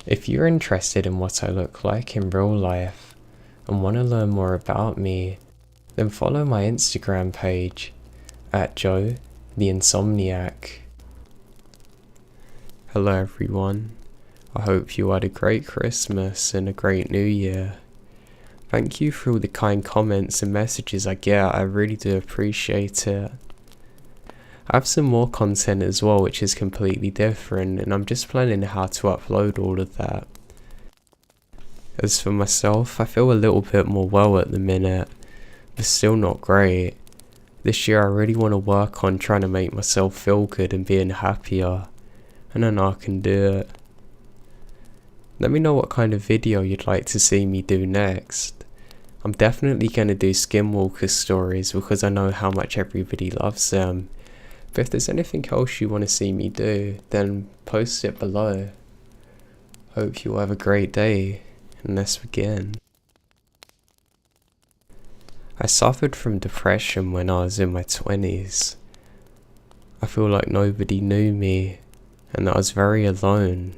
If you're interested in what I look like in real life and want to learn more about me, then follow my Instagram page at Joe the Insomniac. Hello everyone, I hope you had a great Christmas and a great New Year. Thank you for all the kind comments and messages I get, I really do appreciate it. I have some more content as well which is completely different, and I'm just planning how to upload all of that. As for myself, I feel a little bit more well at the minute, but still not great. This year I really want to work on trying to make myself feel good and being happier, and I know I can do it. Let me know what kind of video you'd like to see me do next. I'm definitely going to do Skinwalker stories because I know how much everybody loves them. But if there's anything else you want to see me do, then post it below. Hope you have a great day, and let's begin. I suffered from depression when I was in my 20s. I feel like nobody knew me, and that I was very alone.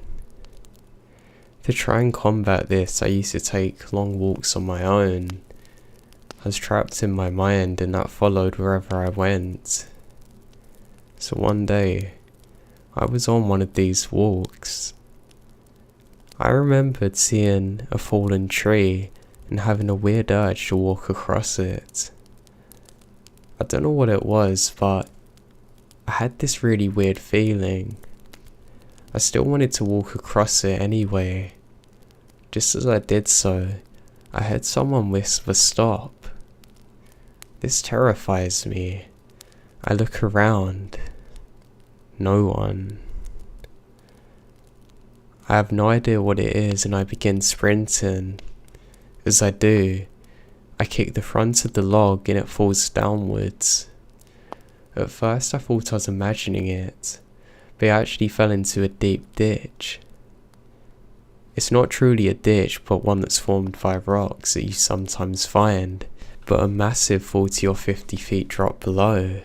To try and combat this, I used to take long walks on my own. I was trapped in my mind, and that followed wherever I went. So one day, I was on one of these walks. I remembered seeing a fallen tree and having a weird urge to walk across it. I don't know what it was, but I had this really weird feeling. I still wanted to walk across it anyway. Just as I did so, I heard someone whisper stop. This terrifies me. I look around. No one. I have no idea what it is and I begin sprinting. As I do, I kick the front of the log and it falls downwards. At first I thought I was imagining it, but it actually fell into a deep ditch. It's not truly a ditch, but one that's formed by rocks that you sometimes find, but a massive 40 or 50 feet drop below.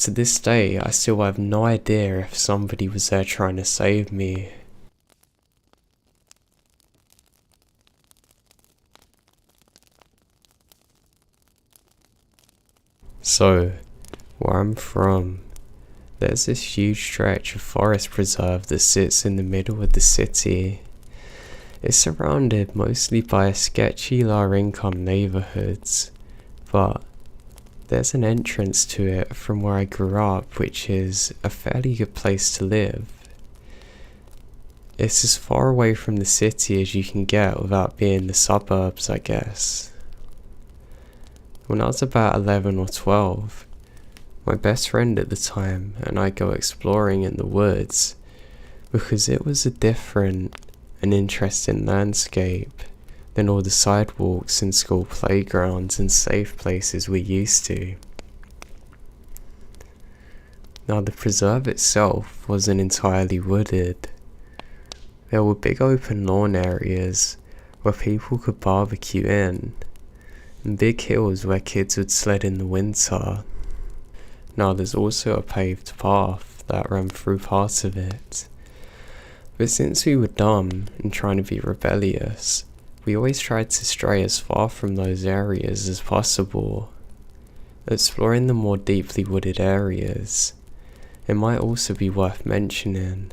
To this day, I still have no idea if somebody was there trying to save me. So, where I'm from, there's this huge stretch of forest preserve that sits in the middle of the city. It's surrounded mostly by sketchy lower-income neighbourhoods, but there's an entrance to it from where I grew up, which is a fairly good place to live. It's as far away from the city as you can get without being the suburbs, I guess. When I was about 11 or 12, my best friend at the time and I go exploring in the woods because it was a different and interesting landscape than all the sidewalks and school playgrounds and safe places we're used to. Now the preserve itself wasn't entirely wooded. There were big open lawn areas where people could barbecue in, and big hills where kids would sled in the winter. Now there's also a paved path that ran through part of it. But since we were dumb and trying to be rebellious, we always tried to stray as far from those areas as possible. Exploring the more deeply wooded areas, it might also be worth mentioning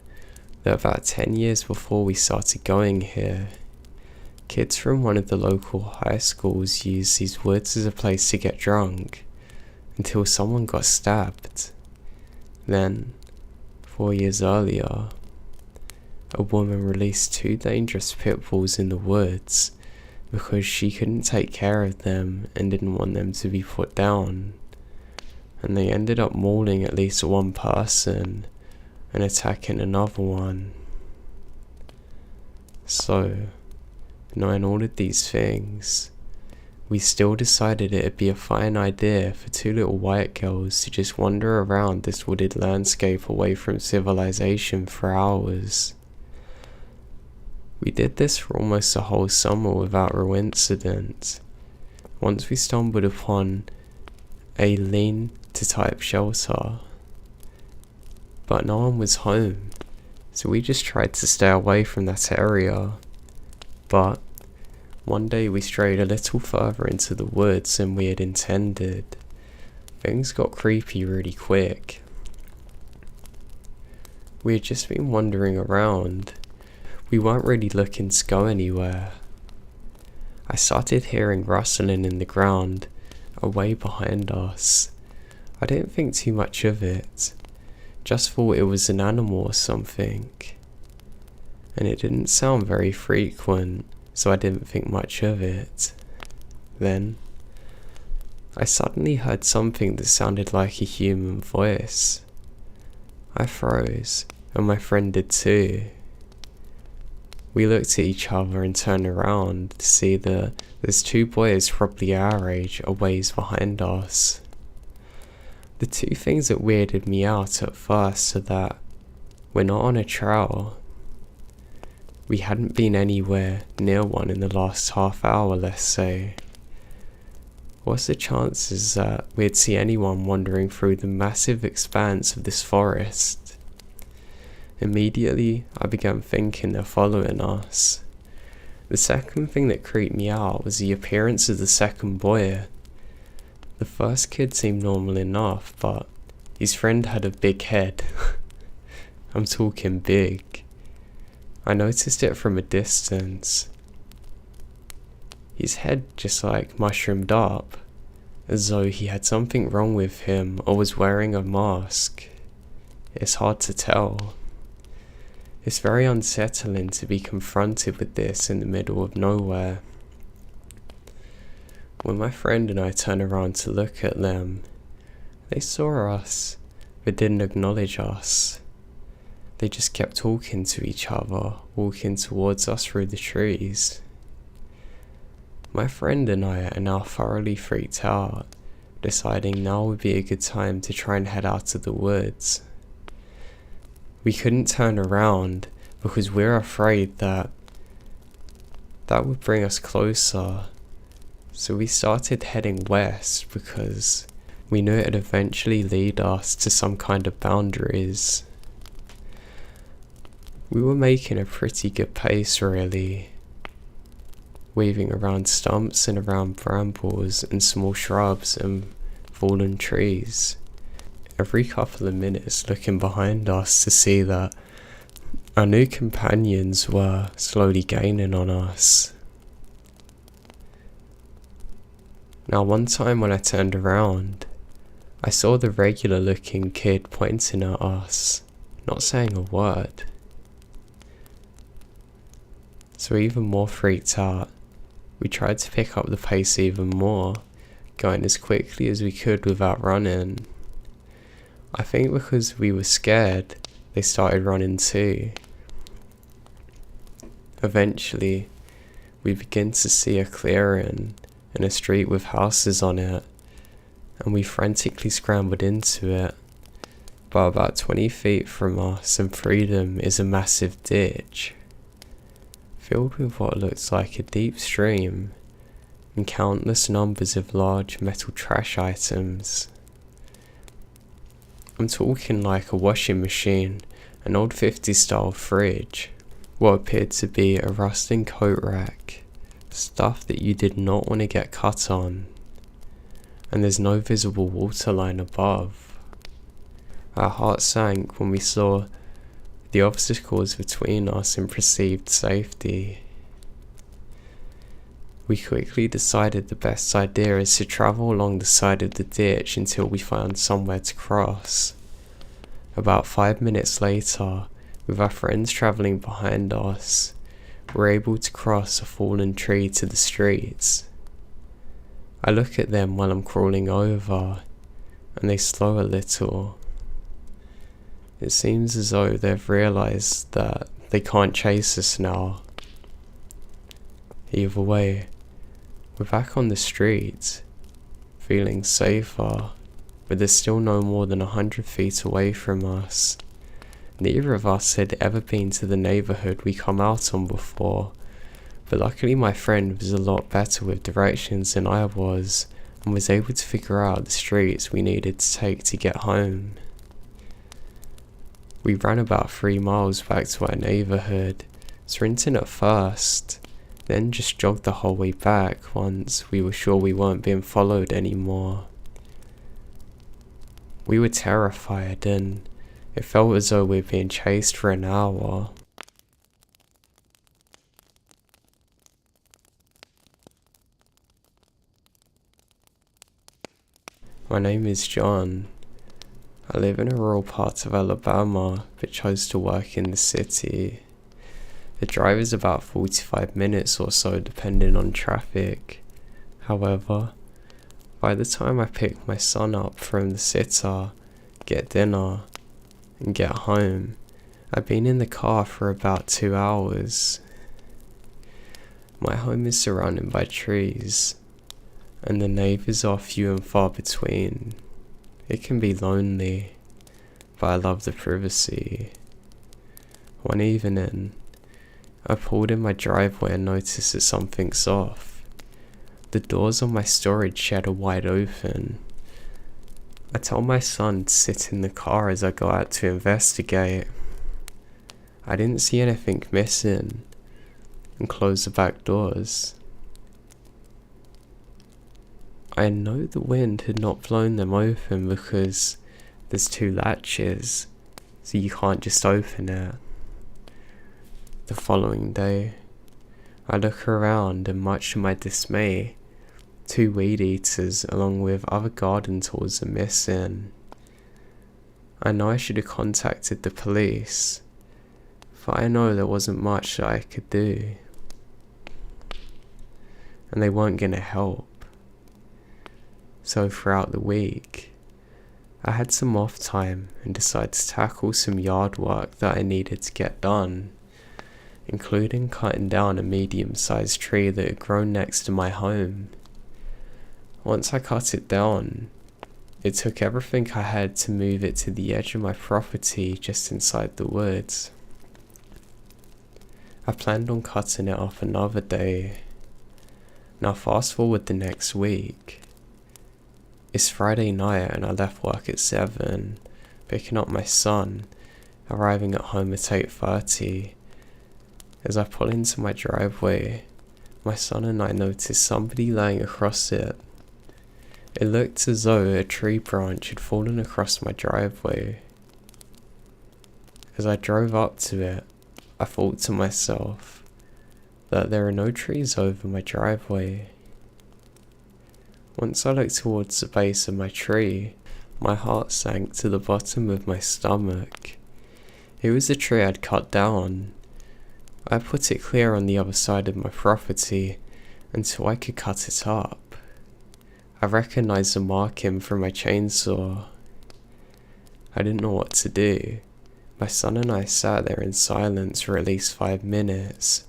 that about 10 years before we started going here, kids from one of the local high schools used these woods as a place to get drunk, until someone got stabbed. Then, 4 years earlier, a woman released 2 dangerous pit bulls in the woods because she couldn't take care of them and didn't want them to be put down. And they ended up mauling at least one person and attacking another one. So, knowing all of these things, we still decided it'd be a fine idea for 2 little white girls to just wander around this wooded landscape away from civilization for hours. We did this for almost a whole summer without a incident. Once we stumbled upon a lean-to type shelter, but no one was home, so we just tried to stay away from that area. But one day we strayed a little further into the woods than we had intended. Things got creepy really quick. We had just been wandering around. We weren't really looking to go anywhere. I started hearing rustling in the ground, away behind us. I didn't think too much of it, just thought it was an animal or something. And it didn't sound very frequent, so I didn't think much of it. Then, I suddenly heard something that sounded like a human voice. I froze, and my friend did too. We looked at each other and turned around to see that there's two boys probably our age a ways behind us. The two things that weirded me out at first are that we're not on a trail. We hadn't been anywhere near one in the last half hour, let's say. What's the chances that we'd see anyone wandering through the massive expanse of this forest? Immediately, I began thinking they're following us. The second thing that creeped me out was the appearance of the second boy. The first kid seemed normal enough, but his friend had a big head. I'm talking big. I noticed it from a distance. His head just like mushroomed up, as though he had something wrong with him or was wearing a mask. It's hard to tell. It's very unsettling to be confronted with this in the middle of nowhere. When my friend and I turned around to look at them, they saw us, but didn't acknowledge us. They just kept talking to each other, walking towards us through the trees. My friend and I are now thoroughly freaked out, deciding now would be a good time to try and head out of the woods. We couldn't turn around because we're afraid that would bring us closer. So we started heading west because we knew it'd eventually lead us to some kind of boundaries. We were making a pretty good pace really, weaving around stumps and around brambles and small shrubs and fallen trees. Every couple of minutes looking behind us to see that our new companions were slowly gaining on us. Now one time when I turned around, I saw the regular looking kid pointing at us, not saying a word. So even more freaked out, we tried to pick up the pace even more, going as quickly as we could without running. I think because we were scared, they started running too. Eventually, we began to see a clearing and a street with houses on it, and we frantically scrambled into it. But about 20 feet from us and freedom is a massive ditch, filled with what looks like a deep stream and countless numbers of large metal trash items. I'm talking like a washing machine, an old 50s style fridge, what appeared to be a rusting coat rack, stuff that you did not want to get cut on, and there's no visible waterline above. Our hearts sank when we saw the obstacles between us and perceived safety. We quickly decided the best idea is to travel along the side of the ditch until we found somewhere to cross. About 5 minutes later, with our friends travelling behind us, we were able to cross a fallen tree to the streets. I look at them while I'm crawling over, and they slow a little. It seems as though they've realised that they can't chase us now. Either way, we're back on the street, feeling safer, but they're still no more than 100 feet away from us. Neither of us had ever been to the neighbourhood we come out on before, but luckily my friend was a lot better with directions than I was, and was able to figure out the streets we needed to take to get home. We ran about 3 miles back to our neighbourhood, sprinting at first, then just jogged the whole way back once we were sure we weren't being followed anymore. We were terrified and it felt as though we were being chased for an hour. My name is John. I live in a rural part of Alabama, but chose to work in the city. The drive is about 45 minutes or so depending on traffic. However, by the time I pick my son up from the sitter, get dinner, and get home, I've been in the car for about 2 hours. My home is surrounded by trees, and the neighbours are few and far between. It can be lonely, but I love the privacy. One evening, I pulled in my driveway and noticed that something's off. The doors on my storage shed are wide open. I tell my son to sit in the car as I go out to investigate. I didn't see anything missing, and close the back doors. I know the wind had not blown them open because there's 2 latches, so you can't just open it. The following day, I look around and much to my dismay, 2 weed eaters along with other garden tools are missing. I know I should have contacted the police, but I know there wasn't much that I could do. And they weren't gonna help. So throughout the week, I had some off time and decided to tackle some yard work that I needed to get done, including cutting down a medium-sized tree that had grown next to my home. Once I cut it down, it took everything I had to move it to the edge of my property just inside the woods. I planned on cutting it off another day. Now fast forward the next week. It's Friday night and I left work at 7, picking up my son, arriving at home at 8:30. As I pull into my driveway, my son and I noticed somebody laying across it. It looked as though a tree branch had fallen across my driveway. As I drove up to it, I thought to myself that there are no trees over my driveway. Once I looked towards the base of my tree, my heart sank to the bottom of my stomach. It was a tree I'd cut down. I put it clear on the other side of my property until I could cut it up. I recognized the marking from my chainsaw. I didn't know what to do. My son and I sat there in silence for at least 5 minutes.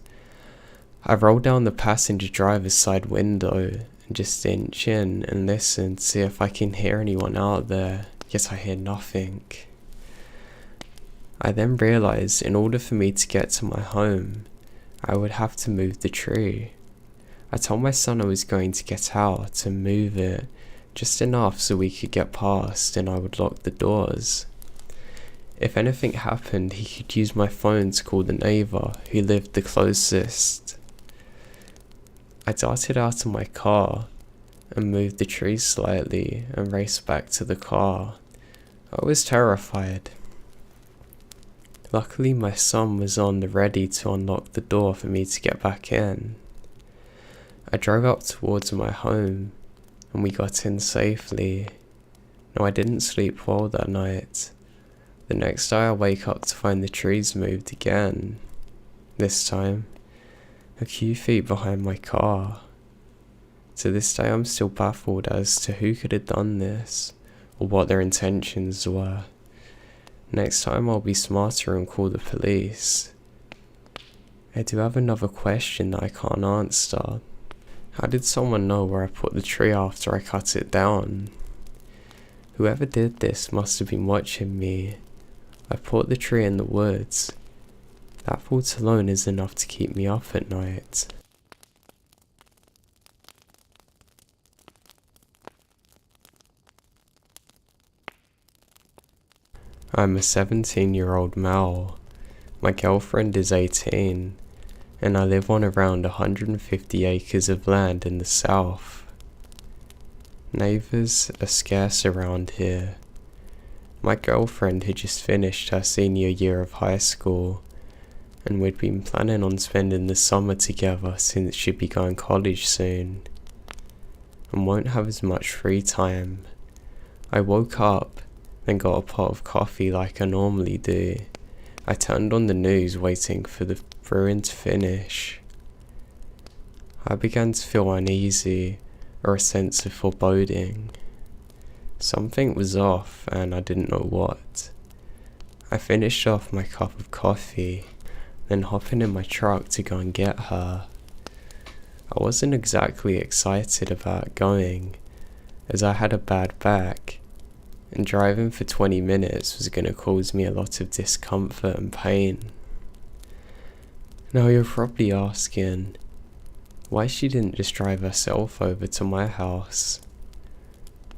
I rolled down the passenger driver's side window and just inch in and listen to see if I can hear anyone out there, yet I hear nothing. I then realized in order for me to get to my home, I would have to move the tree. I told my son I was going to get out and move it, just enough so we could get past and I would lock the doors. If anything happened, he could use my phone to call the neighbour who lived the closest. I darted out of my car and moved the tree slightly and raced back to the car. I was terrified. Luckily my son was on the ready to unlock the door for me to get back in. I drove up towards my home and we got in safely. No, I didn't sleep well that night. The next day I wake up to find the trees moved again. This time, a few feet behind my car. To this day I'm still baffled as to who could have done this, or what their intentions were. Next time I'll be smarter and call the police. I do have another question that I can't answer. How did someone know where I put the tree after I cut it down? Whoever did this must have been watching me. I put the tree in the woods. That thought alone is enough to keep me up at night. I'm a 17-year-old male. My girlfriend is 18, and I live on around 150 acres of land in the south. Neighbours are scarce around here. My girlfriend had just finished her senior year of high school, and we'd been planning on spending the summer together since she'd be going college soon, and won't have as much free time. I woke up, then got a pot of coffee like I normally do. I turned on the news waiting for the brewing to finish. I began to feel uneasy, or a sense of foreboding. Something was off, and I didn't know what. I finished off my cup of coffee, then hopping in my truck to go and get her. I wasn't exactly excited about going, as I had a bad back, and driving for 20 minutes was going to cause me a lot of discomfort and pain. Now you're probably asking, why she didn't just drive herself over to my house?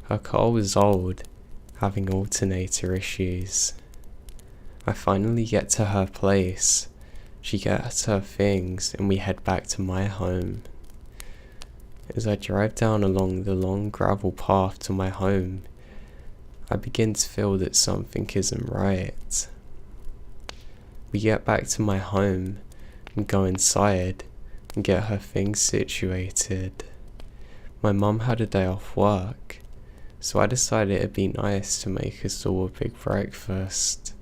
Her car was old, having alternator issues. I finally get to her place, she gets her things, and we head back to my home. As I drive down along the long gravel path to my home, I begin to feel that something isn't right. We get back to my home and go inside and get her things situated. My mum had a day off work, so I decided it'd be nice to make us all a big breakfast.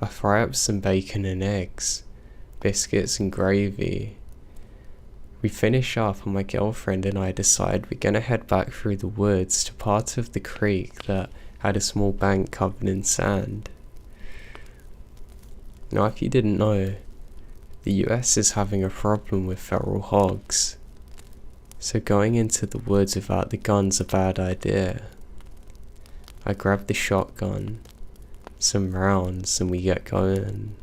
I fry up some bacon and eggs, biscuits and gravy. We finish up and my girlfriend and I decide we're gonna head back through the woods to part of the creek that had a small bank covered in sand. Now if you didn't know, the US is having a problem with feral hogs, so going into the woods without the gun's a bad idea. I grab the shotgun, some rounds, and we get going.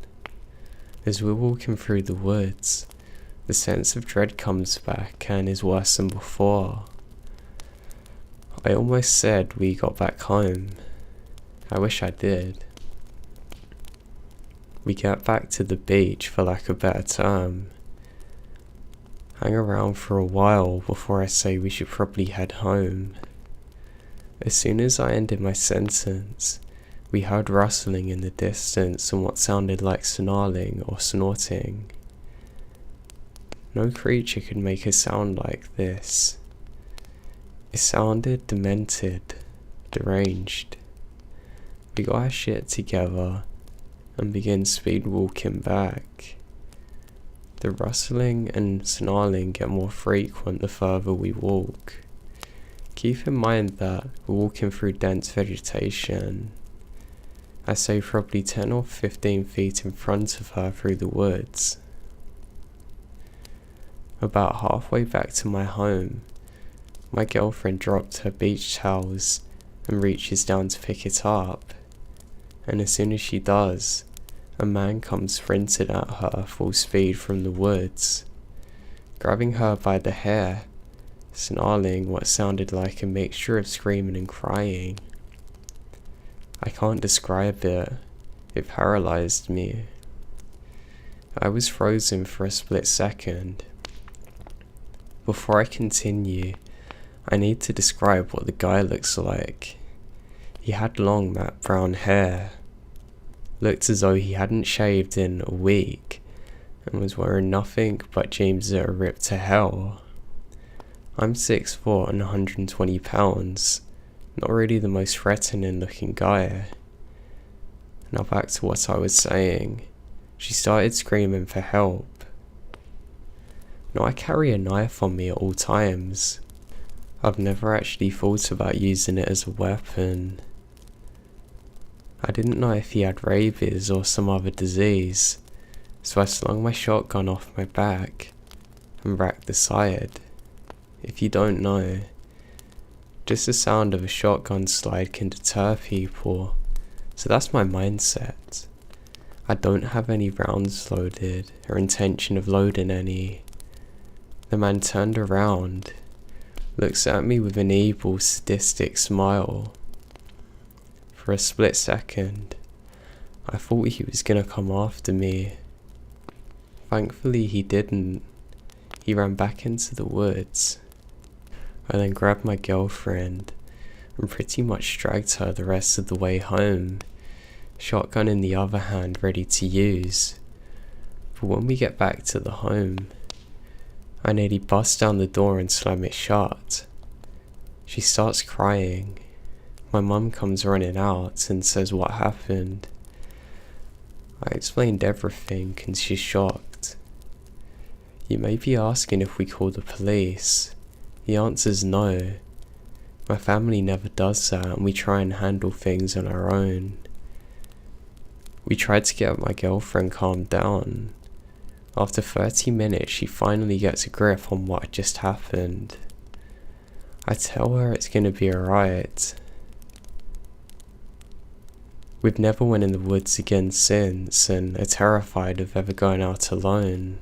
As we're walking through the woods, the sense of dread comes back and is worse than before. I almost said we got back home. I wish I did. We get back to the beach, for lack of a better term. Hang around for a while before I say we should probably head home. As soon as I ended my sentence, we heard rustling in the distance and what sounded like snarling or snorting. No creature could make a sound like this. It sounded demented, deranged. We got our shit together and began speed walking back. The rustling and snarling get more frequent the further we walk. Keep in mind that we're walking through dense vegetation. I say probably 10 or 15 feet in front of her through the woods. About halfway back to my home, my girlfriend dropped her beach towels and reaches down to pick it up, and as soon as she does, a man comes sprinting at her full speed from the woods, grabbing her by the hair, snarling what sounded like a mixture of screaming and crying. I can't describe it. It paralyzed me. I was frozen for a split second. Before I continue, I need to describe what the guy looks like. He had long matte brown hair, looked as though he hadn't shaved in a week, and was wearing nothing but jeans that are ripped to hell. I'm 6'4" and 120 pounds, not really the most threatening looking guy. Now back to what I was saying. She started screaming for help. Now I carry a knife on me at all times. I've never actually thought about using it as a weapon. I didn't know if he had rabies or some other disease, so I slung my shotgun off my back and racked the side. If you don't know, just the sound of a shotgun slide can deter people, so that's my mindset. I don't have any rounds loaded or intention of loading any. The man turned around, looks at me with an evil, sadistic smile. For a split second, I thought he was gonna come after me. Thankfully he didn't. He ran back into the woods. I then grabbed my girlfriend and pretty much dragged her the rest of the way home, shotgun in the other hand ready to use. But when we get back to the home, I nearly bust down the door and slam it shut. She starts crying. My mum comes running out and says what happened. I explained everything and she's shocked. You may be asking if we call the police. The answer's no. My family never does that and we try and handle things on our own. We tried to get my girlfriend calmed down. After 30 minutes she finally gets a grip on what had just happened. I tell her it's gonna be alright. We've never went in the woods again since and are terrified of ever going out alone.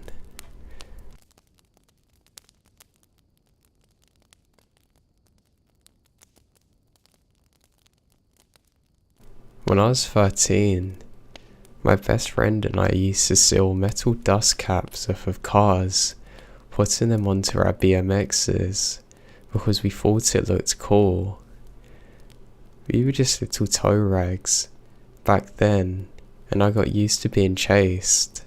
When I was 13, my best friend and I used to steal metal dust caps off of cars, putting them onto our BMXs because we thought it looked cool. We were just little toe rags back then, and I got used to being chased.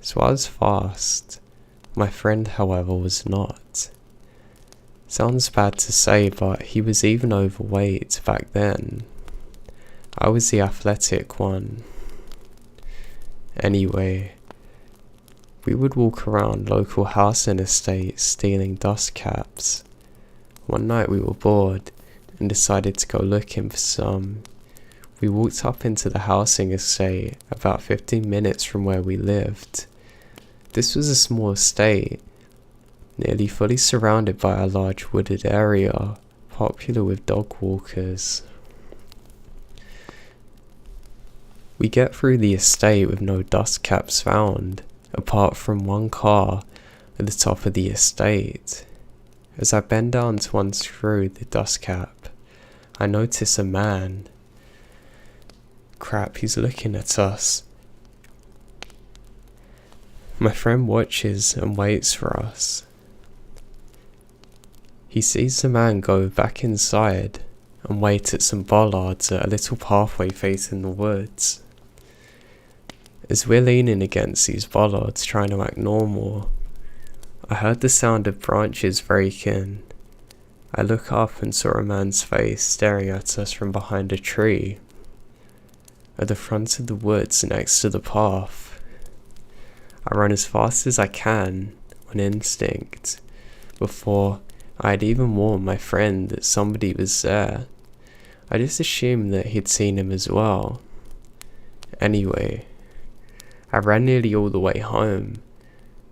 So I was fast. My friend, however, was not. Sounds bad to say, but he was even overweight back then. I was the athletic one. Anyway, we would walk around local housing estates stealing dust caps. One night we were bored and decided to go looking for some. We walked up into the housing estate about 15 minutes from where we lived. This was a small estate, nearly fully surrounded by a large wooded area, popular with dog walkers. We get through the estate with no dust caps found, apart from one car at the top of the estate. As I bend down to unscrew the dust cap, I notice a man. Crap, he's looking at us. My friend watches and waits for us. He sees the man go back inside and wait at some bollards at a little pathway facing the woods. As we're leaning against these bollards trying to act normal, I heard the sound of branches breaking. I look up and saw a man's face staring at us from behind a tree, at the front of the woods next to the path. I run as fast as I can on instinct, before I had even warned my friend that somebody was there. I just assumed that he'd seen him as well. Anyway, I ran nearly all the way home,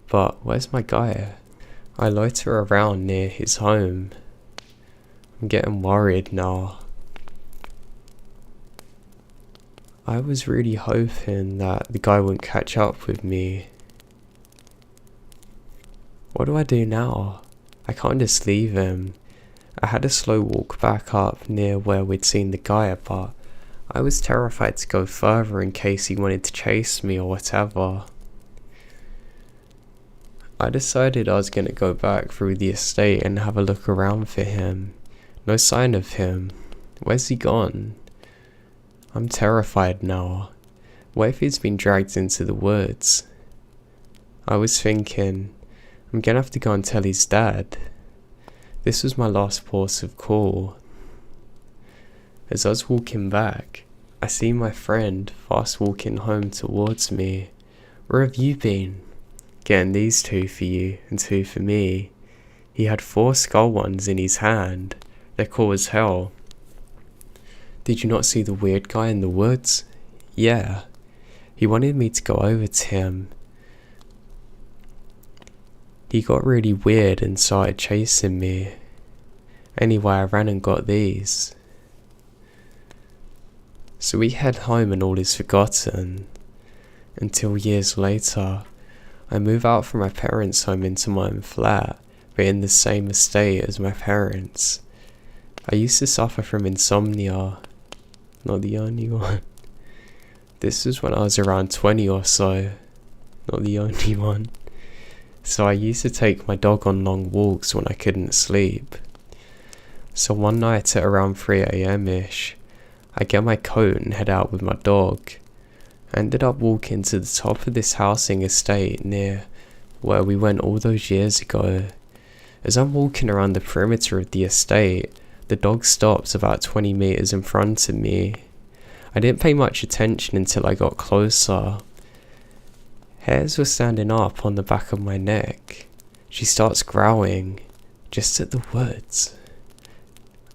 but where's my guy? I loiter around near his home. I'm getting worried now. I was really hoping that the guy wouldn't catch up with me. What do I do now? I can't just leave him. I had a slow walk back up near where we'd seen the guy, but I was terrified to go further in case he wanted to chase me or whatever. I decided I was going to go back through the estate and have a look around for him. No sign of him. Where's he gone? I'm terrified now. What if he's been dragged into the woods? I was thinking, I'm going to have to go and tell his dad. This was my last port of call. As I was walking back, I see my friend fast walking home towards me. Where have you been? Getting these 2 for you and 2 for me. He had 4 skull ones in his hand. They're cool as hell. Did you not see the weird guy in the woods? Yeah. He wanted me to go over to him. He got really weird and started chasing me. Anyway, I ran and got these. So we head home and all is forgotten. Until years later, I move out from my parents' home into my own flat, but in the same estate as my parents. I used to suffer from insomnia. Not the only one. This was when I was around 20 or so, not the only one. So I used to take my dog on long walks when I couldn't sleep. So one night at around 3 AM-ish, I get my coat and head out with my dog. I ended up walking to the top of this housing estate near where we went all those years ago. As I'm walking around the perimeter of the estate, the dog stops about 20 meters in front of me. I didn't pay much attention until I got closer. Hairs were standing up on the back of my neck. She starts growling, just at the words.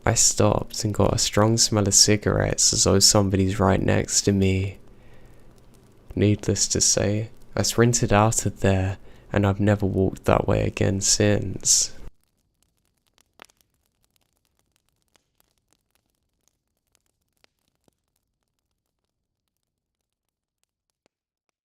I stopped and got a strong smell of cigarettes as though somebody's right next to me. Needless to say, I sprinted out of there and I've never walked that way again since.